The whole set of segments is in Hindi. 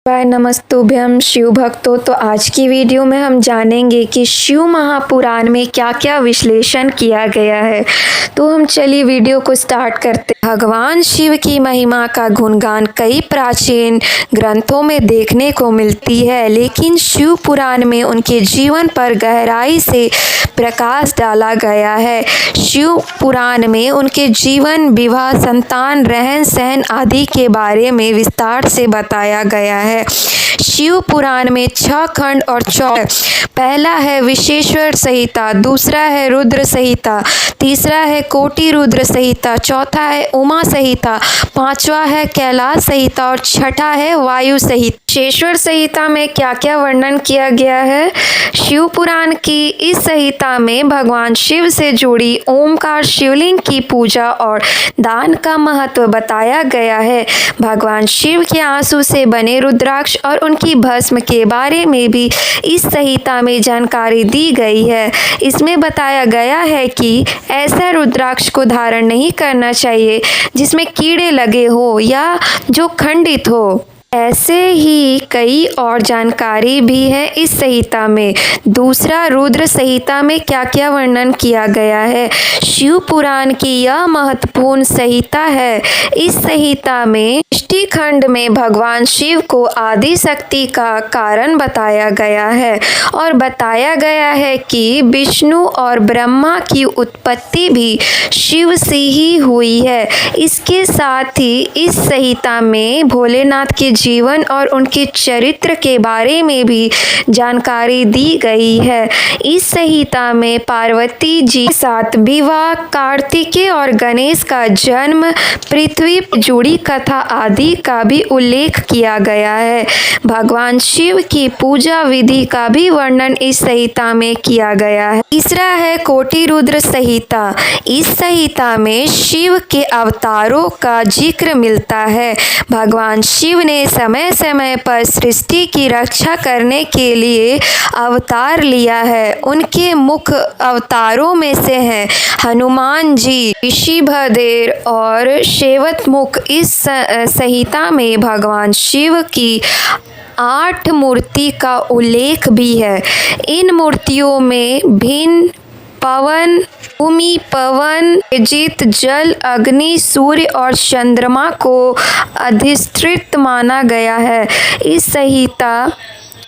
वाय नमस्तुभ्यम शिव भक्तों। तो आज की वीडियो में हम जानेंगे कि शिव महापुराण में क्या क्या विश्लेषण किया गया है। तो हम चलिए वीडियो को स्टार्ट करते हैं। भगवान शिव की महिमा का गुणगान कई प्राचीन ग्रंथों में देखने को मिलती है, लेकिन शिव पुराण में उनके जीवन पर गहराई से प्रकाश डाला गया है। शिव पुराण में उनके जीवन, विवाह, संतान, रहन सहन आदि के बारे में विस्तार से बताया गया है। शिव पुराण में 6 खंड और 14। पहला है विश्वेश्वर संहिता, दूसरा है रुद्र संहिता, तीसरा है कोटि रुद्र संहिता, चौथा है उमा संहिता, पांचवा है कैलाश संहिता और छठा है वायु संहिता। विश्वेश्वर संहिता में क्या क्या वर्णन किया गया है? शिव पुराण की इस संहिता में भगवान शिव से जुड़ी ओमकार शिवलिंग की पूजा और दान का महत्व बताया गया है। भगवान शिव के आंसू से बने रुद्राक्ष और उनकी भस्म के बारे में भी इस संहिता में जानकारी दी गई है। इसमें बताया गया है कि ऐसा रुद्राक्ष को धारण नहीं करना चाहिए जिसमें कीड़े लगे हो या जो खंडित हो। ऐसे ही कई और जानकारी भी है इस संहिता में। दूसरा, रुद्र संहिता में क्या क्या वर्णन किया गया है? शिव पुराण की यह महत्वपूर्ण संहिता है। इस संहिता में सृष्टि खंड में भगवान शिव को आदि शक्ति का कारण बताया गया है और बताया गया है कि विष्णु और ब्रह्मा की उत्पत्ति भी शिव से ही हुई है। इसके साथ ही इस संहिता में भोलेनाथ के जीवन और उनके चरित्र के बारे में भी जानकारी दी गई है। इस संहिता में पार्वती जी के साथ विवाह, कार्तिकेय और गणेश का जन्म, पृथ्वी जुड़ी कथा आदि का भी उल्लेख किया गया है। भगवान शिव की पूजा विधि का भी वर्णन इस संहिता में किया गया है। तीसरा है कोटि रुद्र संहिता। इस संहिता में शिव के अवतारों का जिक्र मिलता है। भगवान शिव ने समय समय पर सृष्टि की रक्षा करने के लिए अवतार लिया है। उनके मुख्य अवतारों में से हैं हनुमान जी, ऋषिभदेर और शैवतमुख। इस संहिता में भगवान शिव की 8 मूर्ति का उल्लेख भी है। इन मूर्तियों में भिन्न पवन, भूमि, पवन, तेजित, जल, अग्नि, सूर्य और चंद्रमा को अधिष्ठित माना गया है। इस संहिता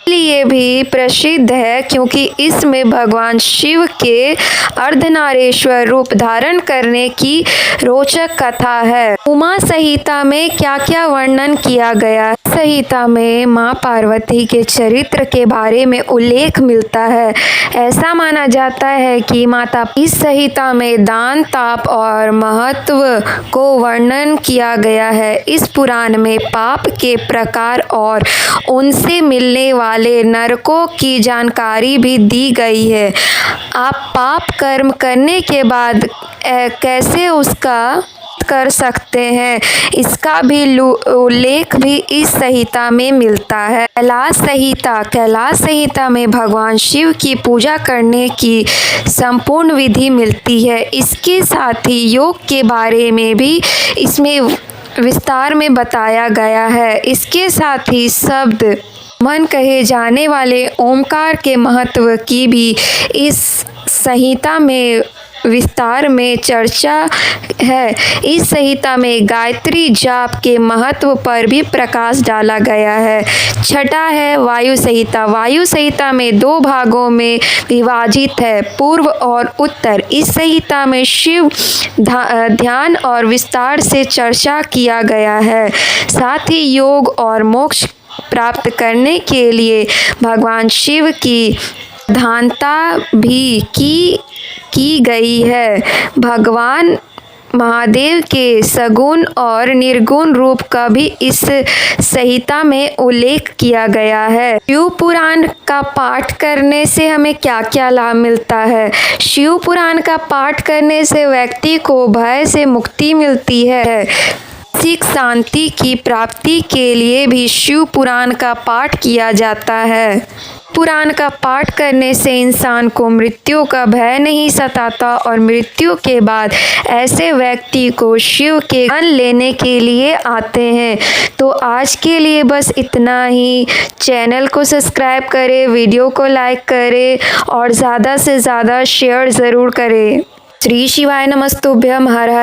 लिए भी प्रसिद्ध है क्योंकि इसमें भगवान शिव के अर्धनारीश्वर रूप धारण करने की रोचक कथा है। उमा संहिता में क्या क्या वर्णन किया गया? संहिता में माँ पार्वती के चरित्र के बारे में उल्लेख मिलता है। ऐसा माना जाता है कि माता इस संहिता में दान, ताप और महत्व को वर्णन किया गया है। इस पुराण में पाप के प्रकार और उनसे मिलने वाले नरकों की जानकारी भी दी गई है। आप पाप कर्म करने के बाद कैसे उसका कर सकते हैं, इसका भी उल्लेख भी इस संहिता में मिलता है। कैलाश संहिता में भगवान शिव की पूजा करने की संपूर्ण विधि मिलती है। इसके साथ ही योग के बारे में भी इसमें विस्तार में बताया गया है। इसके साथ ही शब्द मन कहे जाने वाले ओमकार के महत्व की भी इस संहिता में विस्तार में चर्चा है। इस संहिता में गायत्री जाप के महत्व पर भी प्रकाश डाला गया है। छठा है वायु संहिता। वायु संहिता में 2 भागों में विभाजित है, पूर्व और उत्तर। इस संहिता में शिव ध्यान और विस्तार से चर्चा किया गया है। साथ ही योग और मोक्ष प्राप्त करने के लिए भगवान शिव की प्रधानता भी की गई है। भगवान महादेव के सगुण और निर्गुण रूप का भी इस संहिता में उल्लेख किया गया है। शिव पुराण का पाठ करने से हमें क्या क्या लाभ मिलता है? शिव पुराण का पाठ करने से व्यक्ति को भय से मुक्ति मिलती है। मानसिक शांति की प्राप्ति के लिए भी शिव पुराण का पाठ किया जाता है। महापुराण का पाठ करने से इंसान को मृत्यु का भय नहीं सताता और मृत्यु के बाद ऐसे व्यक्ति को शिव के ज्ञान लेने के लिए आते हैं। तो आज के लिए बस इतना ही। चैनल को सब्सक्राइब करें, वीडियो को लाइक करें और ज़्यादा से ज़्यादा शेयर ज़रूर करें। श्री शिवाय नमस्तुभ्यम। हर हर